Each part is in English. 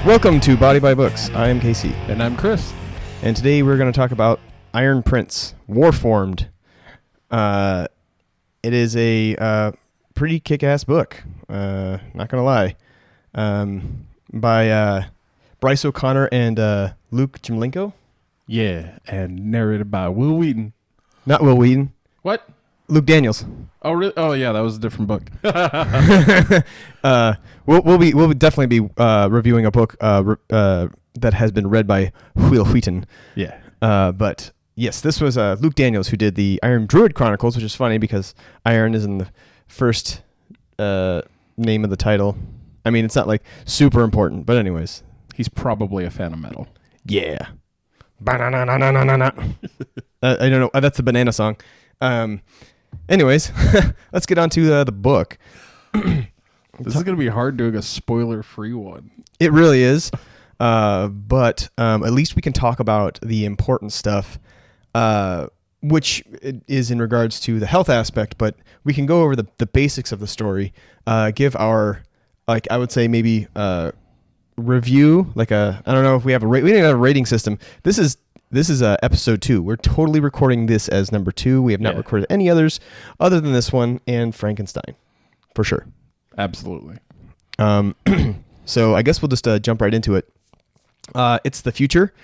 Welcome to Body by Books. I am Kasey. And I'm Chris. And today we're going to talk about Iron Prince, Warformed. It is a pretty kick-ass book, not going to lie, by Bryce O'Connor and Luke Chmilenko. Yeah, and narrated by Will Wheaton. Not Will Wheaton. What? Luke Daniels. Oh, really? Oh, yeah, that was a different book. We'll definitely be reviewing a book that has been read by Will Wheaton. Yeah. But yes, this was Luke Daniels who did the Iron Druid Chronicles, which is funny because Iron is in the first name of the title. I mean, it's not like super important, but anyways. He's probably a fan of metal. Yeah. Ba-na-na-na-na-na-na. I don't know. That's the banana song. Anyways, let's get on to the book. This is going to be hard doing a spoiler-free one. It really is. But at least we can talk about the important stuff, which is in regards to the health aspect, but we can go over the basics of the story, give our, like, I would say maybe review, like I don't know if we have we didn't have a rating system. This is episode 2. We're totally recording this as number 2. We have not recorded any others other than this one and Frankenstein, for sure. Absolutely. So I guess we'll just jump right into it. It's the future.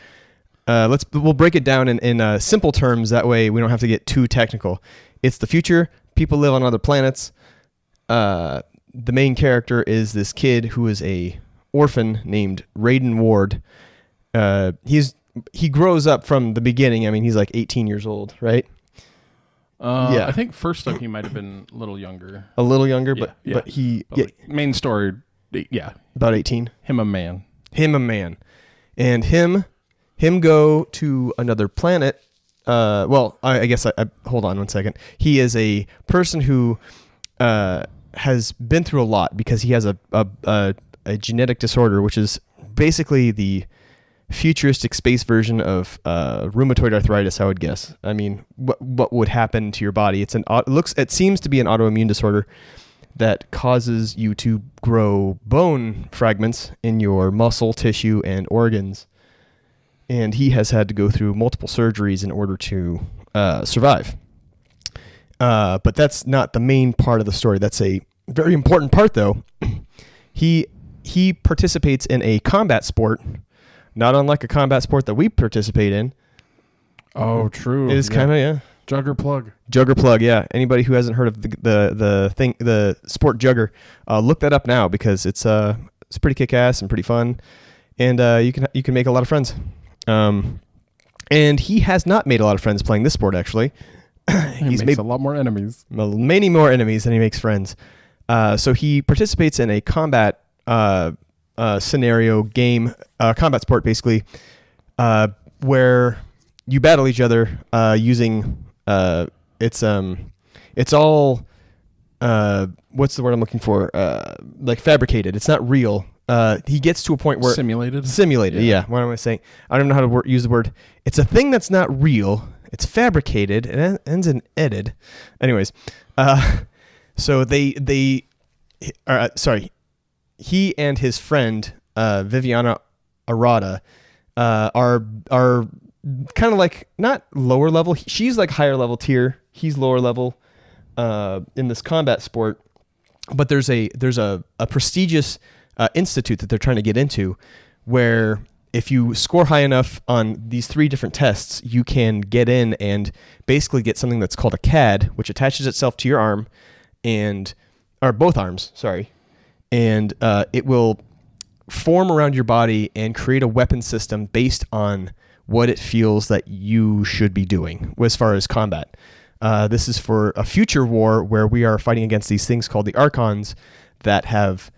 We'll break it down in simple terms. That way we don't have to get too technical. It's the future. People live on other planets. The main character is this kid who is a orphan named Reidon Ward. He grows up from the beginning. I mean, he's like 18 years old, right? Yeah. I think first up he might have been a little younger. A little younger, but he... But like, main story, yeah. About 18. Him a man. And him go to another planet. I guess I hold on one second. He is a person who has been through a lot because he has a genetic disorder, which is basically the futuristic space version of rheumatoid arthritis, I would guess. I mean, what would happen to your body? It seems to be an autoimmune disorder that causes you to grow bone fragments in your muscle, tissue, and organs. And he has had to go through multiple surgeries in order to survive. But that's not the main part of the story. That's a very important part, though. He participates in a combat sport, not unlike a combat sport that we participate in. Oh, true. It is kind of, Jugger plug, yeah. Anybody who hasn't heard of the sport jugger, look that up now because it's pretty kick-ass and pretty fun, and you can make a lot of friends. And he has not made a lot of friends playing this sport, actually. He's made a lot more enemies. Many more enemies than he makes friends. So he participates in a combat scenario game, combat sport basically, where you battle each other using it's all what's the word I'm looking for? Like fabricated. It's not real. He gets to a point where simulated. Yeah. What am I saying? I don't know how to use the word. It's a thing that's not real. It's fabricated. It ends in "eded." Anyways, so he and his friend Viviana Arata are kind of like not lower level. She's like higher level tier. He's lower level in this combat sport. But there's a prestigious institute that they're trying to get into, where if you score high enough on these 3 different tests, you can get in and basically get something that's called a CAD, which attaches itself to your arm or both arms. Sorry. And it will form around your body and create a weapon system based on what it feels that you should be doing as far as combat. This is for a future war where we are fighting against these things called the Archons that have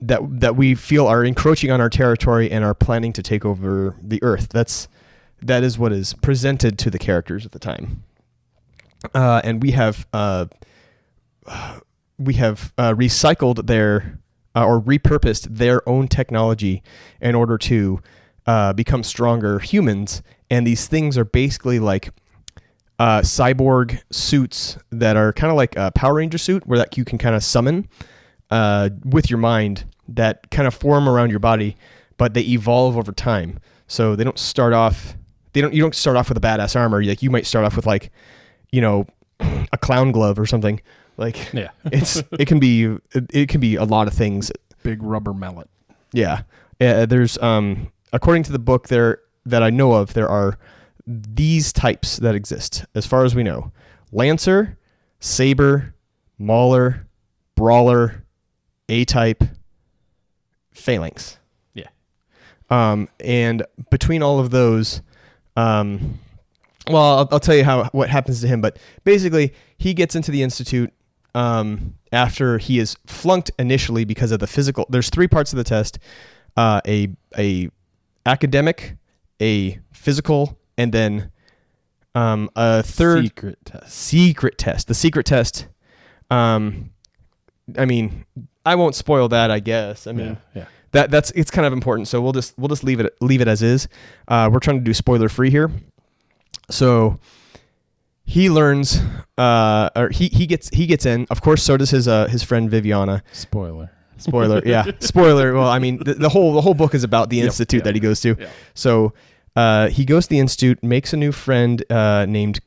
that we feel are encroaching on our territory and are planning to take over the Earth. That is what is presented to the characters at the time. And we have recycled their or repurposed their own technology in order to become stronger humans. And these things are basically like cyborg suits that are kind of like a Power Ranger suit where that you can kind of summon with your mind that kind of form around your body. but they evolve over time. So they don't start off. You don't start off with a badass armor. Like you might start off with like, a clown glove or something. Like it can be a lot of things. Big rubber mallet. Yeah. There's according to the book there that I know of, there are these types that exist as far as we know: Lancer, Saber, Mauler, Brawler, A-type, Phalanx. Yeah. And between all of those, well, I'll tell you what happens to him, but basically he gets into the Institute after he is flunked initially because of the physical. There's 3 parts of the test: a academic, a physical, and then a third secret test. The secret test. I mean, I won't spoil that, I guess. I mean, that's it's kind of important, so we'll just leave it as is. We're trying to do spoiler free here. So he learns, or he gets in. Of course, so does his friend Viviana. Spoiler, yeah, spoiler. Well, I mean, the whole book is about the institute that he goes to. Yeah. So he goes to the institute, makes a new friend named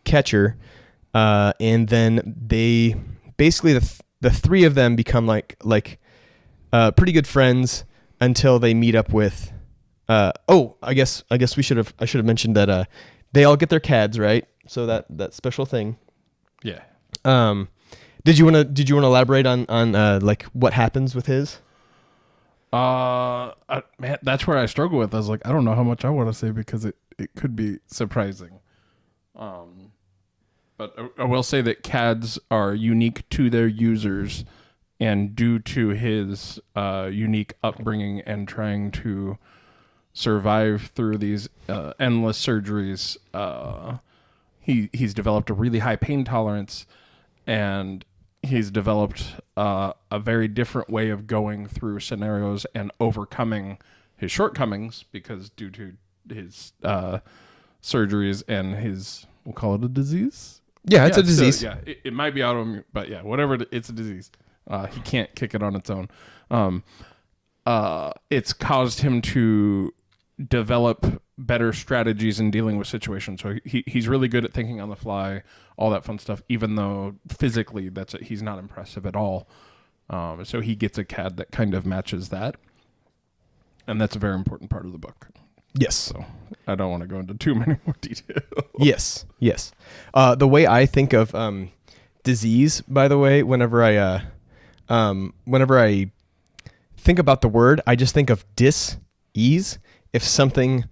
Catcher, and then they basically the 3 of them become like pretty good friends until they meet up with. I guess I should have mentioned that they all get their CADs, right? So that special thing. Yeah. Did you want to elaborate on like what happens with his? Man, that's where I struggle with. I was like, I don't know how much I want to say because it could be surprising. But I will say that CADs are unique to their users, and due to his unique upbringing and trying to survive through these endless surgeries, he's developed a really high pain tolerance, and he's developed a very different way of going through scenarios and overcoming his shortcomings because due to his surgeries and his, we'll call it a disease. Yeah, it's a disease. So, it might be autoimmune, but whatever. It's a disease. He can't kick it on its own. It's caused him to develop better strategies in dealing with situations. So he's really good at thinking on the fly, all that fun stuff, even though physically he's not impressive at all. So he gets a CAD that kind of matches that. And that's a very important part of the book. Yes. So I don't want to go into too many more details. Yes. The way I think of disease, by the way, whenever I think about the word, I just think of dis-ease. If something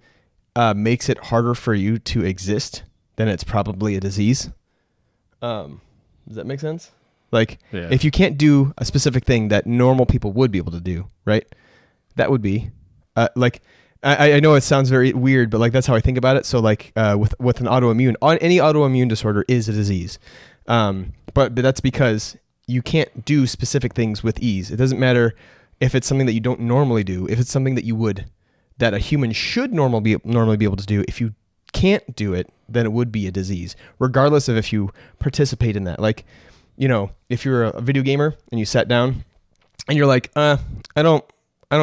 makes it harder for you to exist, then it's probably a disease. Does that make sense? Like, if you can't do a specific thing that normal people would be able to do, right? That would be like. I know it sounds very weird, but like that's how I think about it. So like with an any autoimmune disorder is a disease, but that's because you can't do specific things with ease. It doesn't matter if it's something that you don't normally do. If it's something that a human should normally be able to do, if you can't do it, then it would be a disease, regardless of if you participate in that. Like, if you're a video gamer and you sat down and you're like, I don't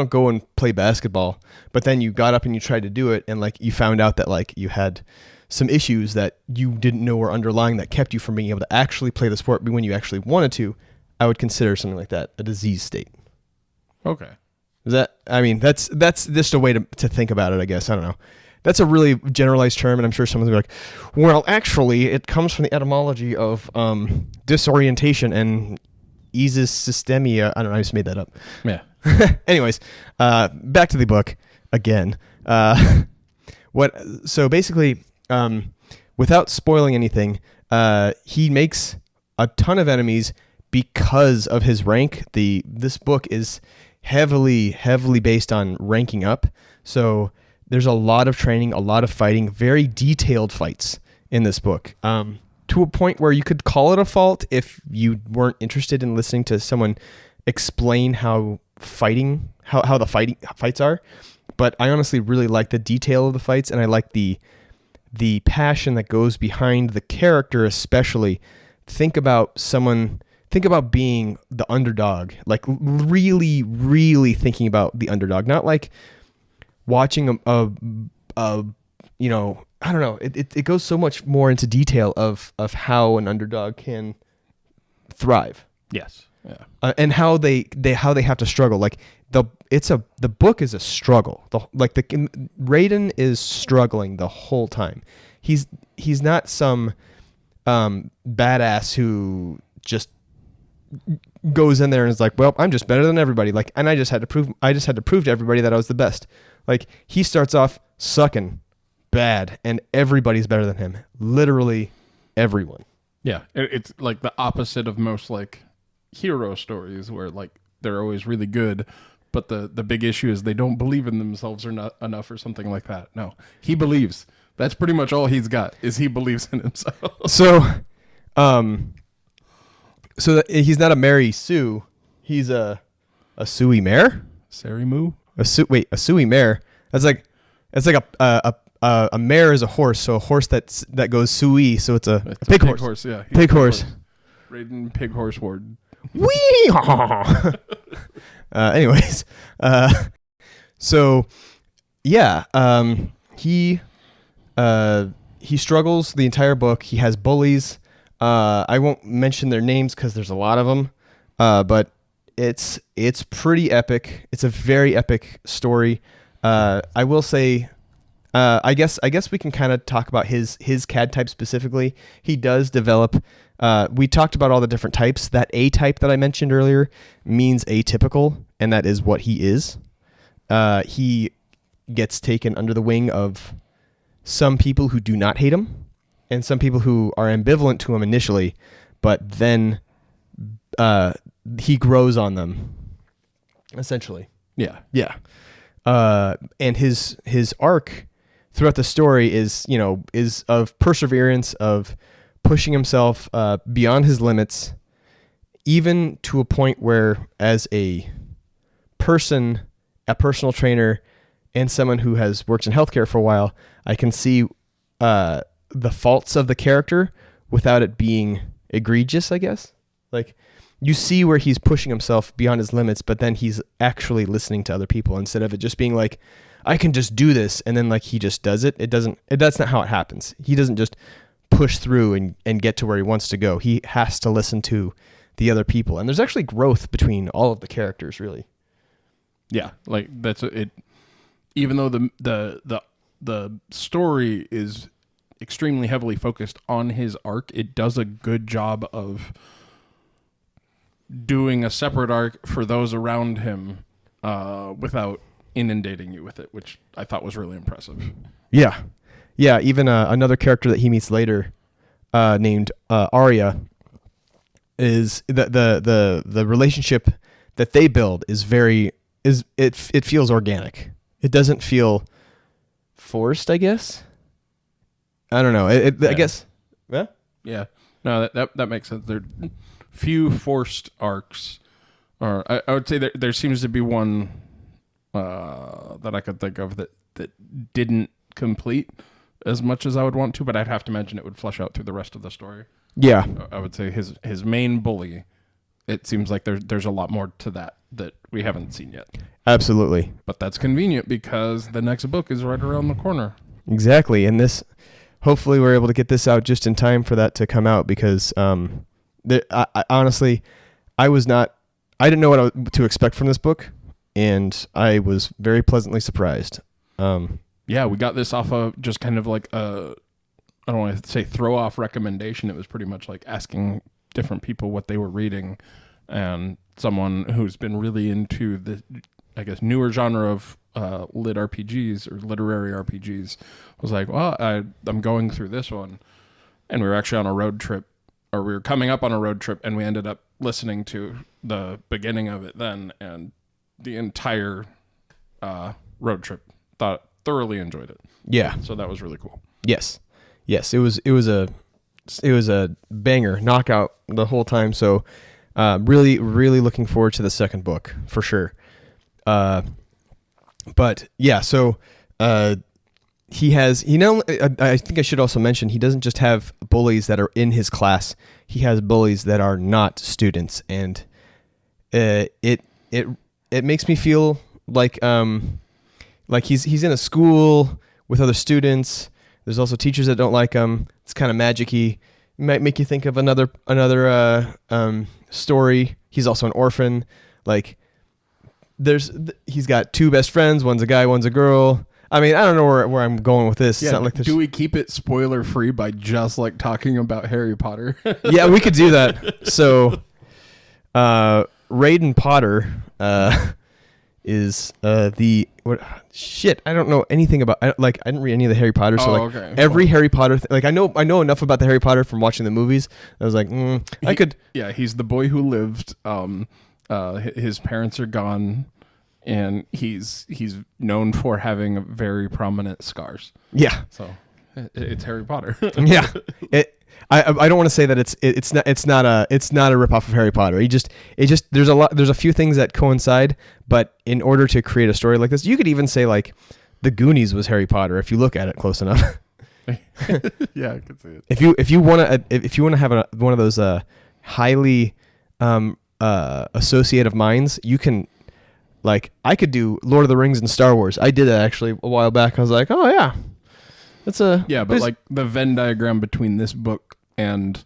go and play basketball, but then you got up and you tried to do it, and like you found out that like you had some issues that you didn't know were underlying that kept you from being able to actually play the sport when you actually wanted to. I would consider something like that a disease state. Okay. That's just a way to think about it, I guess. I don't know. That's a really generalized term, and I'm sure someone's going to be like, well, actually, it comes from the etymology of disorientation and easisystemia. I don't know, I just made that up. Yeah. Anyways, back to the book again. So basically, without spoiling anything, he makes a ton of enemies because of his rank. This book is heavily based on ranking up. So there's a lot of training, a lot of fighting, very detailed fights in this book. To a point where you could call it a fault if you weren't interested in listening to someone explain how the fights are. But I honestly really like the detail of the fights, and I like the passion that goes behind the character, especially. Think about someone think about being the underdog, like really, really thinking about the underdog, not like watching a you know, I don't know. It goes so much more into detail of how an underdog can thrive. Yes. Yeah. And how they have to struggle. Like the book is a struggle. Reidon is struggling the whole time. He's not some badass who just goes in there and is like, well, I'm just better than everybody. Like, and I just had to prove to everybody that I was the best. Like, he starts off sucking bad, and everybody's better than him. Literally everyone. Yeah, it's like the opposite of most like hero stories where like they're always really good, but the big issue is they don't believe in themselves or not enough or something like that. No, he believes. That's pretty much all he's got is he believes in himself. So, he's not a Mary Sue. He's a Suey mare. Sarimu? A Suey mare. That's like a mare is a horse. So a horse that goes Suey. So it's a pig horse. Yeah, pig horse. Reidon Pig Horse Ward. Wee. Anyways, so yeah, he struggles the entire book. He has bullies. I won't mention their names because there's a lot of them, but it's pretty epic. It's a very epic story. I will say, I guess we can kind of talk about his CAD type specifically. He does develop. We talked about all the different types. That A type that I mentioned earlier means atypical, and that is what he is. He gets taken under the wing of some people who do not hate him, and some people who are ambivalent to him initially, but then he grows on them, essentially. Yeah. Yeah. And his arc throughout the story is of perseverance, of pushing himself beyond his limits, even to a point where, as a personal trainer, and someone who has worked in healthcare for a while, I can see the faults of the character without it being egregious, I guess. Like, you see where he's pushing himself beyond his limits, but then he's actually listening to other people instead of it just being like, I can just do this, and then like he just does it. That's not how it happens. He doesn't just push through and get to where he wants to go. He has to listen to the other people, and there's actually growth between all of the characters, really. Yeah, like that's it. Even though the story is extremely heavily focused on his arc, it does a good job of doing a separate arc for those around him without inundating you with it, which I thought was really impressive. Yeah. Even another character that he meets later, named Arya, is the relationship that they build it feels organic. It doesn't feel forced, I guess. I don't know. Yeah. I guess. Yeah. Yeah. No, that makes sense. There are few forced arcs, or I would say there seems to be one that I could think of that didn't complete as much as I would want to, but I'd have to imagine it would flesh out through the rest of the story. Yeah. I would say his main bully, it seems like there's a lot more to that we haven't seen yet. Absolutely. But that's convenient because the next book is right around the corner. Exactly. And hopefully we're able to get this out just in time for that to come out, because I honestly, I didn't know what to expect from this book, and I was very pleasantly surprised. Yeah, we got this off of just kind of like I don't want to say throw off recommendation. It was pretty much like asking different people what they were reading, and someone who's been really into the, I guess, newer genre of lit RPGs or literary RPGs was like, well, I'm going through this one, and we were actually on a road trip, or we were coming up on a road trip, and we ended up listening to the beginning of it then, and the entire road trip. Thoroughly enjoyed it. Yeah. So that was really cool. Yes. It was a banger, knockout the whole time. So really, really looking forward to the second book for sure. But yeah, so he has, I think I should also mention, he doesn't just have bullies that are in his class. He has bullies that are not students. And it makes me feel like he's in a school with other students. There's also teachers that don't like him. It's kind of magic-y. It might make you think of another story. He's also an orphan. Like, he's got two best friends. One's a guy, one's a girl. I mean, I don't know where I'm going with this. Yeah, it's not like do we keep it spoiler free by just like talking about Harry Potter? Yeah, we could do that. So, Reidon Potter is the what? Shit, I don't know anything about. I didn't read any of the Harry Potter. So okay. Every Harry Potter, I know enough about the Harry Potter from watching the movies. I was like, I could. Yeah, he's the boy who lived. His parents are gone. And he's known for having very prominent scars. Yeah. So it's Harry Potter. Yeah. I don't want to say that it's not a ripoff of Harry Potter. There's a few things that coincide, but in order to create a story like this, you could even say like The Goonies was Harry Potter if you look at it close enough. Yeah, I could see it. If you want to have one of those highly associative minds, you can. Like, I could do Lord of the Rings and Star Wars. I did that actually a while back. I was like, oh, yeah. But like the Venn diagram between this book and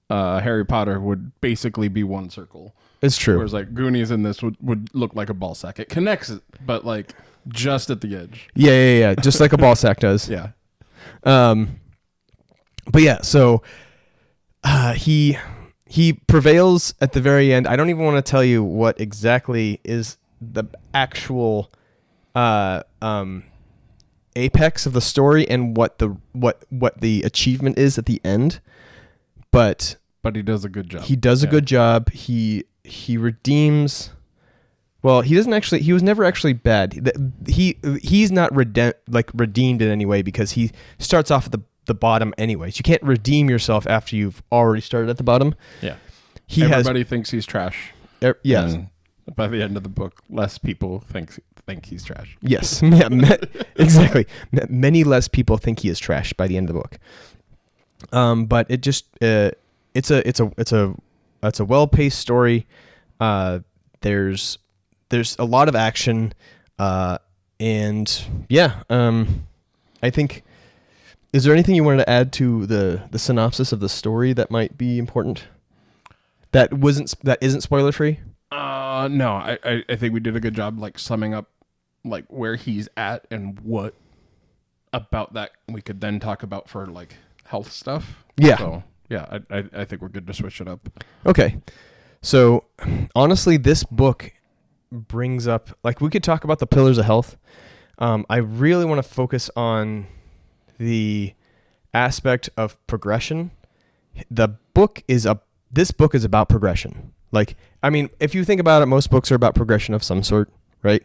Harry Potter would basically be one circle. It's true. Whereas like Goonies in this would look like a ball sack. It connects it, but like just at the edge. Yeah. Just like a ball sack does. Yeah. But yeah, so he prevails at the very end. I don't even want to tell you what exactly is the actual apex of the story and what the achievement is at the end, but he does a good job. He does a good job. He redeems. Well, he doesn't actually. He was never actually bad. He's not redeemed in any way because he starts off at the bottom anyways. You can't redeem yourself after you've already started at the bottom. Yeah. Everybody thinks he's trash. Yes. And by the end of the book, less people think he's trash. Yes. Yeah, exactly. Many less people think he is trash by the end of the book. But it just it's a well-paced story. There's a lot of action, and yeah. I think. Is there anything you wanted to add to the synopsis of the story that might be important? That isn't spoiler free? No, I think we did a good job like summing up like where he's at and what about that we could then talk about for like health stuff. Yeah. So yeah, I think we're good to switch it up. Okay. So honestly, this book brings up, like, we could talk about the pillars of health. I really want to focus on the aspect of progression. This book is about progression. Like, I mean, if you think about it, most books are about progression of some sort, right?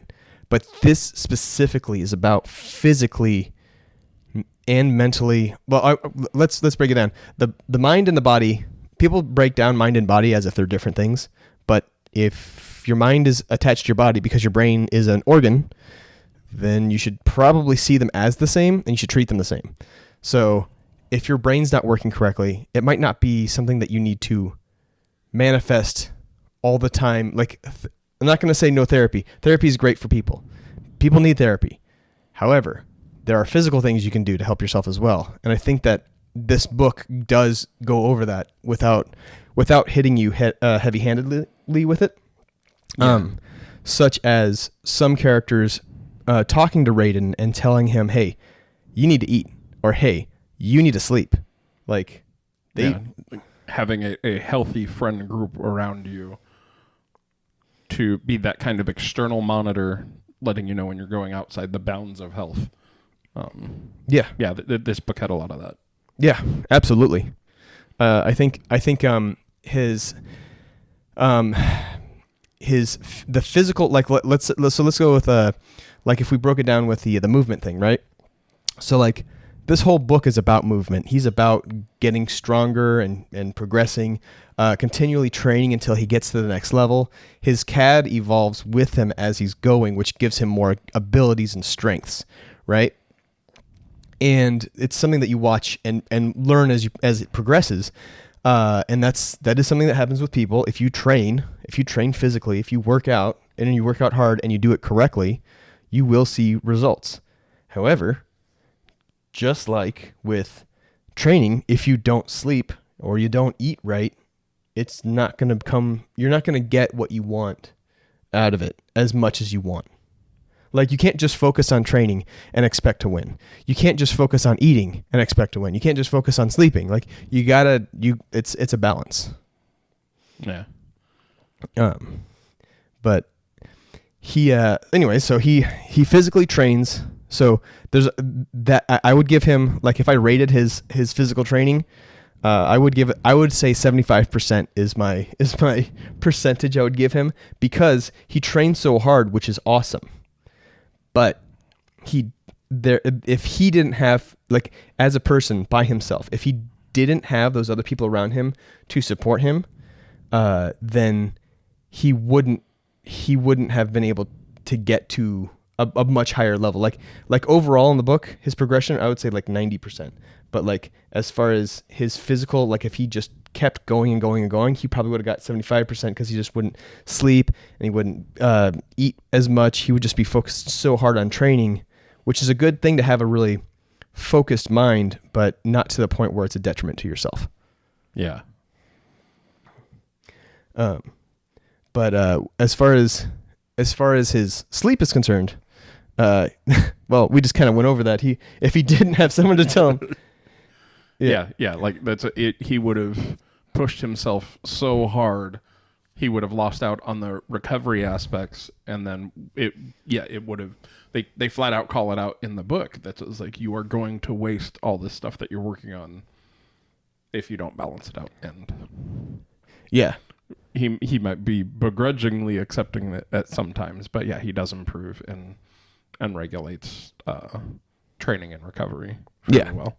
But this specifically is about physically and mentally. Well, let's break it down. The mind and the body. People break down mind and body as if they're different things. But if your mind is attached to your body because your brain is an organ, then you should probably see them as the same and you should treat them the same. So if your brain's not working correctly, it might not be something that you need to manifest all the time. Like, I'm not going to say no therapy. Therapy is great for people. People need therapy. However, there are physical things you can do to help yourself as well. And I think that this book does go over that without hitting you heavy-handedly with it. Yeah. Such as some characters talking to Reidon and telling him, hey, you need to eat, or hey, you need to sleep. Like, like having a healthy friend group around you to be that kind of external monitor, letting you know when you're going outside the bounds of health. This book had a lot of that. Yeah, absolutely. I think his the physical, like, let's go with like if we broke it down with the movement thing, right? So like this whole book is about movement. He's about getting stronger and progressing, continually training until he gets to the next level. His CAD evolves with him as he's going, which gives him more abilities and strengths, right? and it's something that you watch and learn as it progresses. And that is something that happens with people. If you train physically, if you work out and you work out hard and you do it correctly, you will see results. However, just like with training, if you don't sleep or you don't eat right, it's not going to you're not going to get what you want out of it as much as you want. Like, you can't just focus on training and expect to win. You can't just focus on eating and expect to win. You can't just focus on sleeping. Like, it's a balance. Yeah. But anyway, so he physically trains. So there's that. I would give him, like, if I rated his physical training, I would say 75% is my percentage I would give him, because he trains so hard, which is awesome. But if he didn't have, like, as a person by himself, if he didn't have those other people around him to support him, then he wouldn't have been able to get to a much higher level. Like overall in the book, his progression, I would say like 90%. But like, as far as his physical, like, if he just kept going and going and going, he probably would have got 75%, because he just wouldn't sleep and he wouldn't eat as much. He would just be focused so hard on training, which is a good thing to have a really focused mind, but not to the point where it's a detriment to yourself. Yeah. But as far as his sleep is concerned, well, we just kind of went over that. If he didn't have someone to tell him. Yeah. Like, that's it. He would have pushed himself so hard, he would have lost out on the recovery aspects, and then it would have. They flat out call it out in the book. That's like, you are going to waste all this stuff that you're working on if you don't balance it out. And yeah, he might be begrudgingly accepting it at sometimes, but yeah, he does improve and regulates training and recovery really well.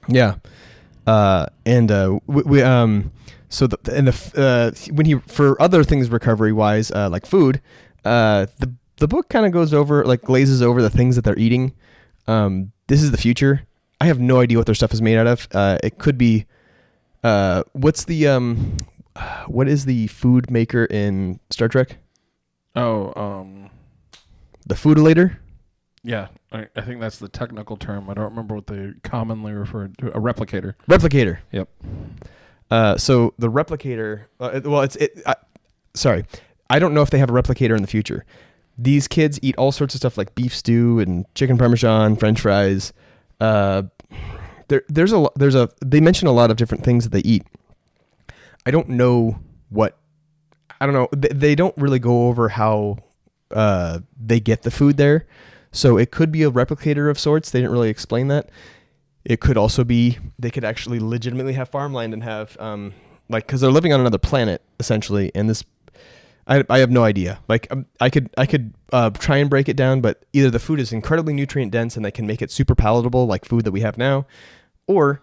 Yeah. So when he, for other things recovery wise, like food, the book kind of goes over, like, glazes over the things that they're eating. This is the future. I have no idea what their stuff is made out of. It could be, what is the food maker in Star Trek? The foodilator? Yeah, I think that's the technical term. I don't remember what they commonly refer to. A replicator. Replicator. Yep. So the replicator. Sorry, I don't know if they have a replicator in the future. These kids eat all sorts of stuff like beef stew and chicken parmesan, French fries. They mention a lot of different things that they eat. I don't know. They don't really go over how they get the food there. So it could be a replicator of sorts. They didn't really explain that. It could also be, they could actually legitimately have farmland and have, because they're living on another planet essentially. And this, I have no idea. Like, I could try and break it down, but either the food is incredibly nutrient dense and they can make it super palatable, like food that we have now, or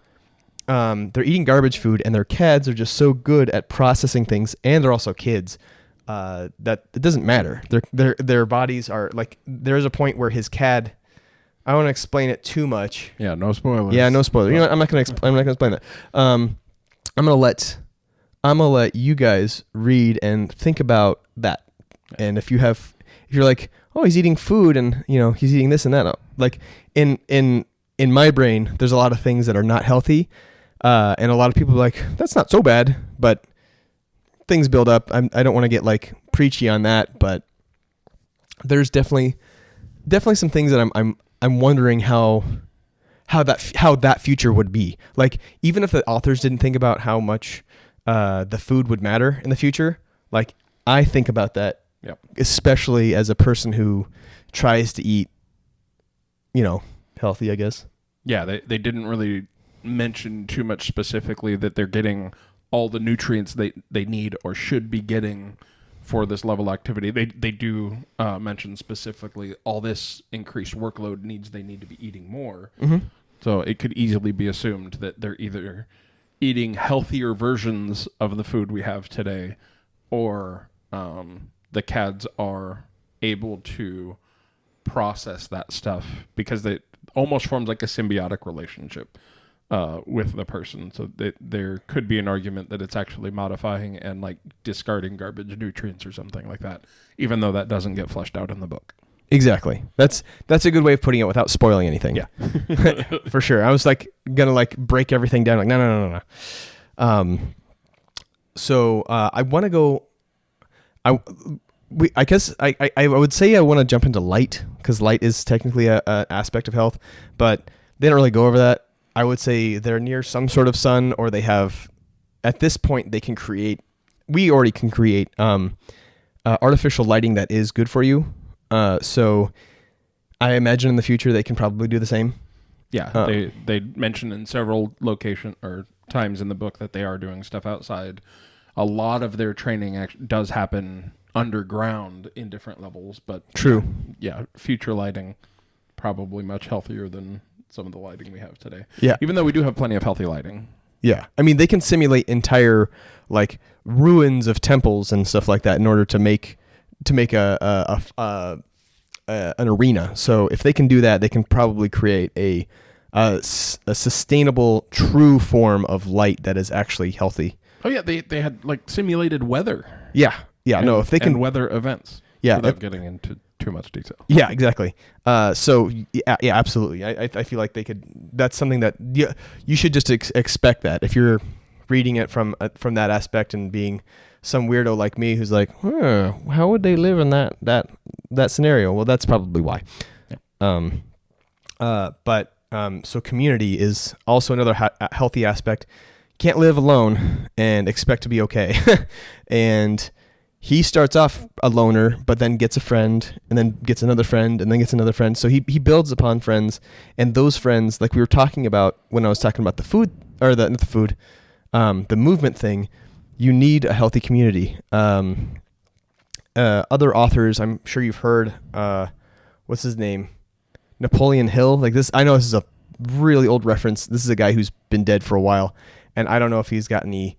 they're eating garbage food and their CADs are just so good at processing things, and they're also kids. That it doesn't matter. Their bodies are like, there's a point where his CAD, I don't want to explain it too much. Yeah, no spoilers. Yeah, no spoilers. You know what? I'm not going to explain that. I'm gonna let you guys read and think about that. And if you're like, oh, he's eating food and, you know, he's eating this and that. Like, in my brain, there's a lot of things that are not healthy, and a lot of people are like, that's not so bad, but things build up. I don't want to get like preachy on that, but there's definitely some things that I'm wondering how that future would be. Like, even if the authors didn't think about how much the food would matter in the future, like, I think about that. Yep. Especially as a person who tries to eat, you know, healthy, I guess. Yeah, they didn't really mention too much specifically that they're getting all the nutrients they need or should be getting for this level of activity. They do mention specifically all this increased workload they need to be eating more. Mm-hmm. So it could easily be assumed that they're either eating healthier versions of the food we have today, or the CADs are able to process that stuff, because almost forms like a symbiotic relationship with the person. So there could be an argument that it's actually modifying and like discarding garbage nutrients or something like that, even though that doesn't get fleshed out in the book. Exactly. That's a good way of putting it without spoiling anything. Yeah. For sure. I was like gonna like break everything down. Like no. So I want to go. I guess I would say I want to jump into light, because light is technically a aspect of health, but they don't really go over that. I would say they're near some sort of sun, or they have, at this point, they can create. We already can create artificial lighting that is good for you. So I imagine in the future they can probably do the same. Yeah, they mention in several location or times in the book that they are doing stuff outside. A lot of their training does happen underground in different levels, but true. Yeah, future lighting probably much healthier than some of the lighting we have today. Yeah, even though we do have plenty of healthy lighting. Yeah, I mean they can simulate entire like ruins of temples and stuff like that in order to make an arena. So if they can do that, they can probably create a sustainable, true form of light that is actually healthy. Oh yeah, they had like simulated weather. Yeah. No, if they can weather events. Yeah, without getting into too much detail. Yeah, exactly. So yeah, absolutely. I feel like they could. That's something that you should just expect that if you're reading it from that aspect and being some weirdo like me who's like, how would they live in that scenario? Well, that's probably why. Yeah. So community is also another healthy aspect. Can't live alone and expect to be okay. And he starts off a loner, but then gets a friend, and then gets another friend, and then gets another friend. So he builds upon friends, and those friends, like we were talking about when I was talking about the food, or the movement thing, you need a healthy community. Other authors, I'm sure you've heard, what's his name? Napoleon Hill. Like this, I know this is a really old reference. This is a guy who's been dead for a while, and I don't know if he's got any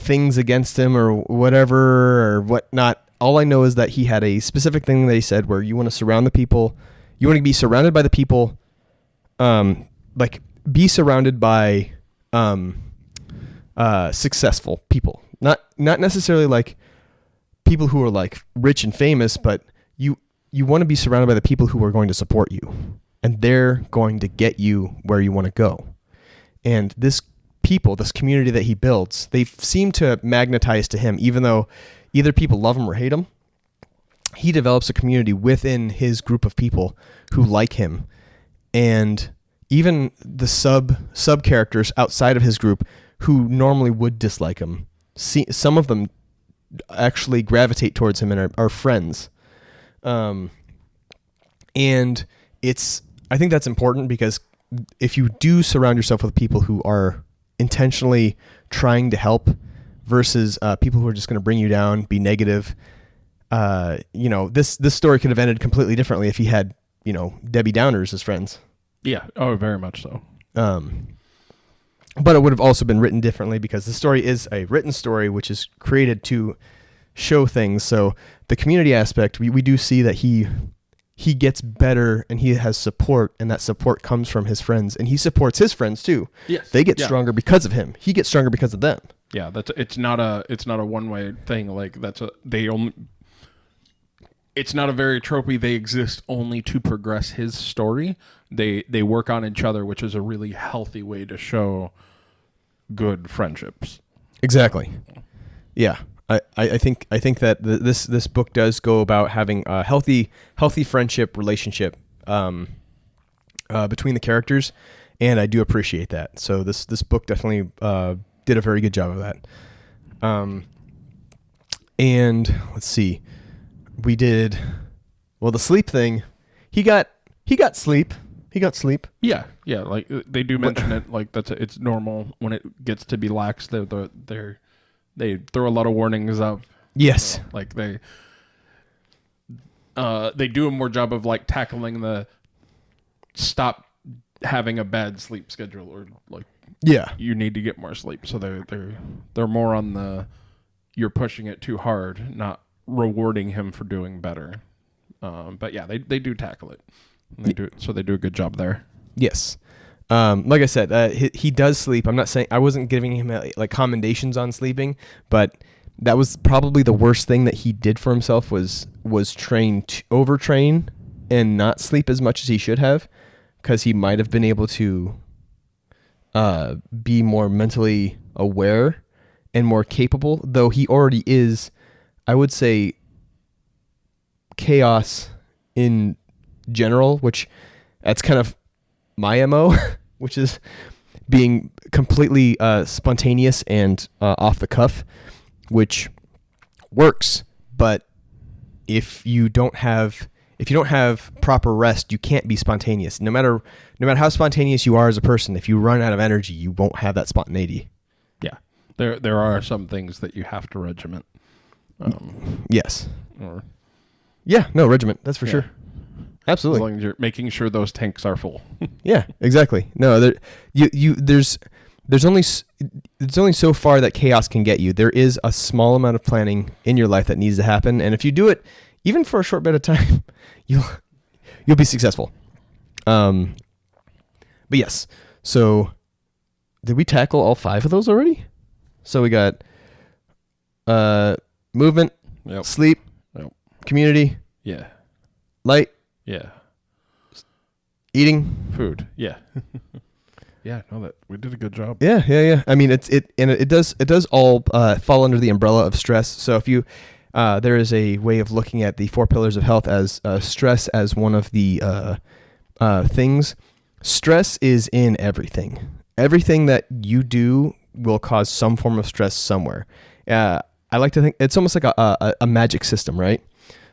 things against him or whatever or whatnot. All I know is that he had a specific thing that he said where you want to surround the people. You want to be surrounded by the people, like be surrounded by successful people. Not necessarily like people who are like rich and famous, but you want to be surrounded by the people who are going to support you, and they're going to get you where you want to go. And this community that he builds, they seem to magnetize to him, even though either people love him or hate him. He develops a community within his group of people who like him, and even the sub characters outside of his group who normally would dislike him. Some of them actually gravitate towards him and are friends. And I think that's important, because if you do surround yourself with people who are intentionally trying to help versus people who are just going to bring you down, be negative, this story could have ended completely differently if he had, Debbie Downers as friends. Yeah. Oh, very much so. But it would have also been written differently, because the story is a written story which is created to show things. So the community aspect, we do see that he gets better and he has support, and that support comes from his friends, and he supports his friends too. Yes. They get stronger because of him. He gets stronger because of them. Yeah, it's not a one-way thing. Like it's not a very tropey. They exist only to progress his story. They work on each other, which is a really healthy way to show good friendships. Exactly. Yeah. I think that this book does go about having a healthy friendship relationship between the characters, and I do appreciate that. So this book definitely did a very good job of that. And let's see, we did the sleep thing. He got sleep. He got sleep. Yeah. Like they do mention it. Like it's normal when it gets to be lax. They throw a lot of warnings up. Yes. Like they do a more job of like tackling the stop having a bad sleep schedule, or like you need to get more sleep. So they're more on the you're pushing it too hard, not rewarding him for doing better. But yeah, they do tackle it. And they do a good job there. Yes. Like I said, he does sleep. I'm not saying I wasn't giving him like commendations on sleeping, but that was probably the worst thing that he did for himself was overtrain and not sleep as much as he should have, because he might have been able to be more mentally aware and more capable, though he already is, I would say, chaos in general, which that's kind of my MO, which is being completely spontaneous and off the cuff, which works. But if you don't have proper rest, you can't be spontaneous. No matter how spontaneous you are as a person, if you run out of energy, you won't have that spontaneity. Yeah, there are some things that you have to regiment. Yes. Regiment. That's for sure. Absolutely. As long as you're making sure those tanks are full. Yeah, exactly. No, there's only so far that chaos can get you. There is a small amount of planning in your life that needs to happen, and if you do it, even for a short bit of time, you'll be successful. But yes. So, did we tackle all 5 of those already? So we got movement, sleep, community, light, eating, food, yeah. No, that we did a good job. Yeah. I mean, it does all fall under the umbrella of stress. So if you there is a way of looking at the 4 pillars of health as stress as one of the things. Stress is in everything. Everything that you do will cause some form of stress somewhere. I like to think it's almost like a magic system, right?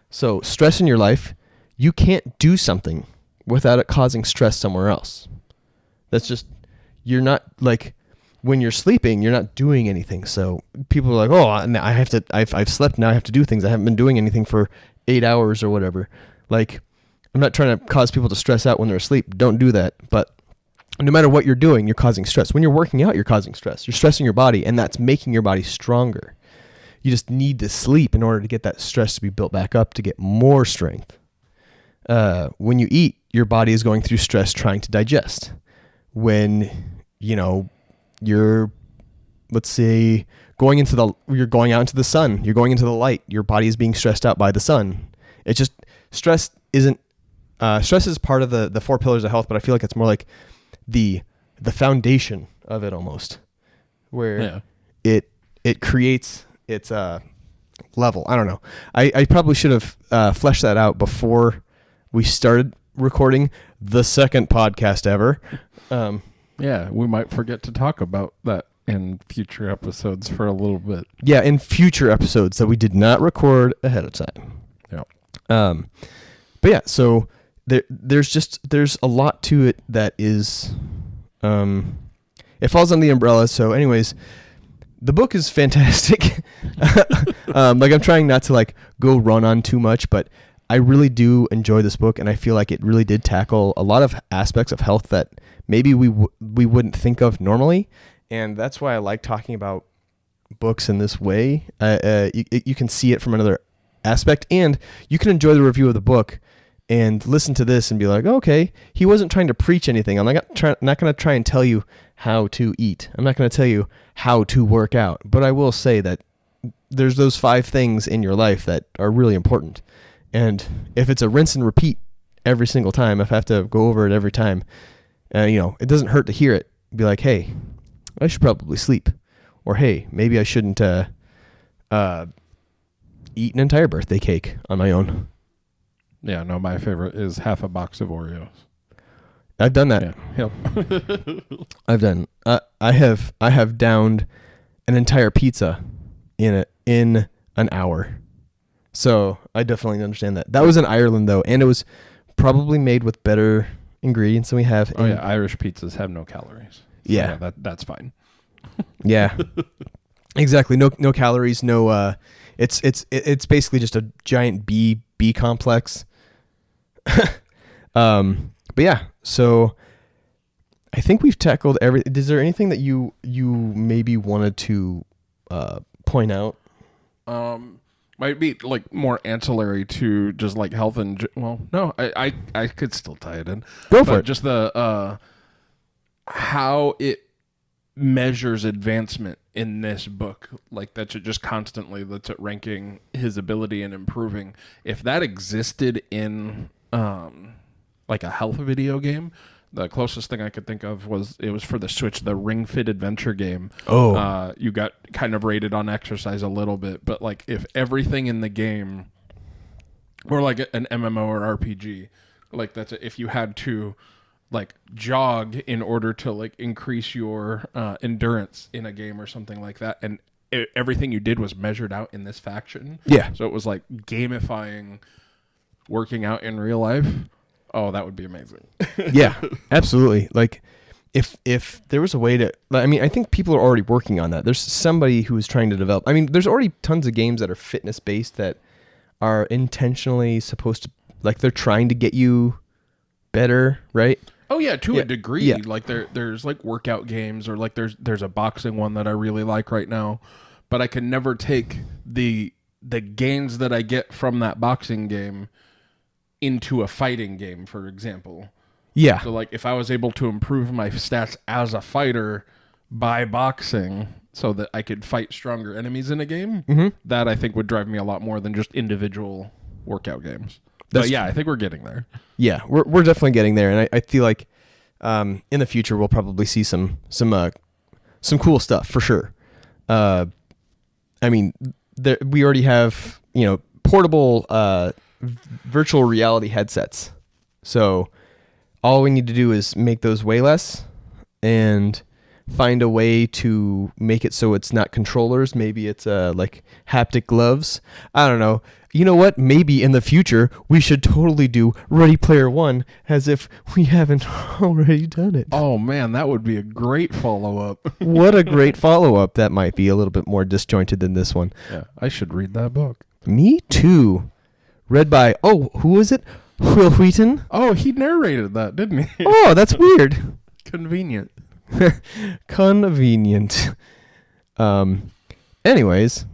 So stress in your life, you can't do something without it causing stress somewhere else. That's just, you're not like, when you're sleeping, you're not doing anything. So people are like, oh, I've slept, now I have to do things. I haven't been doing anything for 8 hours or whatever. Like, I'm not trying to cause people to stress out when they're asleep. Don't do that. But no matter what you're doing, you're causing stress. When you're working out, you're causing stress. You're stressing your body, and that's making your body stronger. You just need to sleep in order to get that stress to be built back up to get more strength. When you eat, your body is going through stress trying to digest. When, you're, let's say, you're going out into the sun, you're going into the light, your body is being stressed out by the sun. It's just, stress is part of the 4 pillars of health, but I feel like it's more like the foundation of it almost, where it creates its level. I don't know. I probably should have fleshed that out before we started recording the second podcast ever. Yeah, we might forget to talk about that in future episodes for a little bit. Yeah, in future episodes that we did not record ahead of time. Yeah. But yeah, so there's a lot to it that is, it falls under the umbrella. So anyways, the book is fantastic. Like, I'm trying not to like go run on too much, but I really do enjoy this book, and I feel like it really did tackle a lot of aspects of health that maybe we wouldn't think of normally, and that's why I like talking about books in this way. You can see it from another aspect, and you can enjoy the review of the book and listen to this and be like, oh, okay, he wasn't trying to preach anything. I'm not going to try and tell you how to eat. I'm not going to tell you how to work out, but I will say that there's those 5 things in your life that are really important. And if it's a rinse and repeat every single time, if I have to go over it every time, it doesn't hurt to hear it. Be like, hey, I should probably sleep. Or, hey, maybe I shouldn't eat an entire birthday cake on my own. Yeah, no, my favorite is half a box of Oreos. I've done that. Yeah. Yep. I've done. I have downed an entire pizza in an hour. So I definitely understand that. That was in Ireland though, and it was probably made with better ingredients than we have. Oh yeah, Irish pizzas have no calories. So yeah, that's fine. Yeah, exactly. No calories. No. It's basically just a giant B complex. But yeah, so I think we've tackled everything. Is there anything that you maybe wanted to point out? Might be like more ancillary to just like health and well, no, I could still tie it in. Go for it. Just the how it measures advancement in this book, like that's it just constantly that's it ranking his ability and improving. If that existed in like a health video game, the closest thing I could think of was for the Switch, the Ring Fit Adventure game. Oh, You got kind of rated on exercise a little bit, but like if everything in the game, or like an MMO or RPG, like that's if you had to like jog in order to like increase your endurance in a game or something like that, and everything you did was measured out in this faction. Yeah. So it was like gamifying working out in real life. Oh, that would be amazing. Yeah, absolutely. Like if there was a way to, I mean, I think people are already working on that. There's somebody who is trying to develop. I mean, there's already tons of games that are fitness based that are intentionally supposed to, like, they're trying to get you better, right? Oh yeah, to a degree. Yeah. Like there's like workout games, or like there's a boxing one that I really like right now, but I can never take the gains that I get from that boxing game into a fighting game, for example. Yeah. So like if I was able to improve my stats as a fighter by boxing so that I could fight stronger enemies in a game, that I think would drive me a lot more than just individual workout games. But yeah, I think we're getting there. Yeah, we're definitely getting there, and I feel like in the future we'll probably see some cool stuff for sure. I mean, we already have portable virtual reality headsets, so all we need to do is make those way less and find a way to make it so it's not controllers. Maybe it's like haptic gloves. I don't know. You know what? Maybe in the future we should totally do Ready Player One as if we haven't already done it. Oh man, that would be a great follow-up. What a great follow-up. That might be a little bit more disjointed than this one. Yeah, I should read that book. Me too. Read by, who was it? Will Wheaton? Oh, he narrated that, didn't he? Oh, that's weird. Convenient. Convenient. Anyways,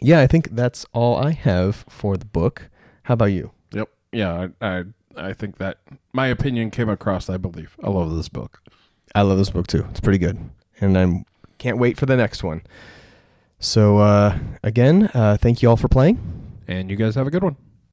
yeah, I think that's all I have for the book. How about you? Yep. Yeah, I think that my opinion came across, I believe. I love this book. I love this book too. It's pretty good. And I can't wait for the next one. So, again, thank you all for playing. And you guys have a good one.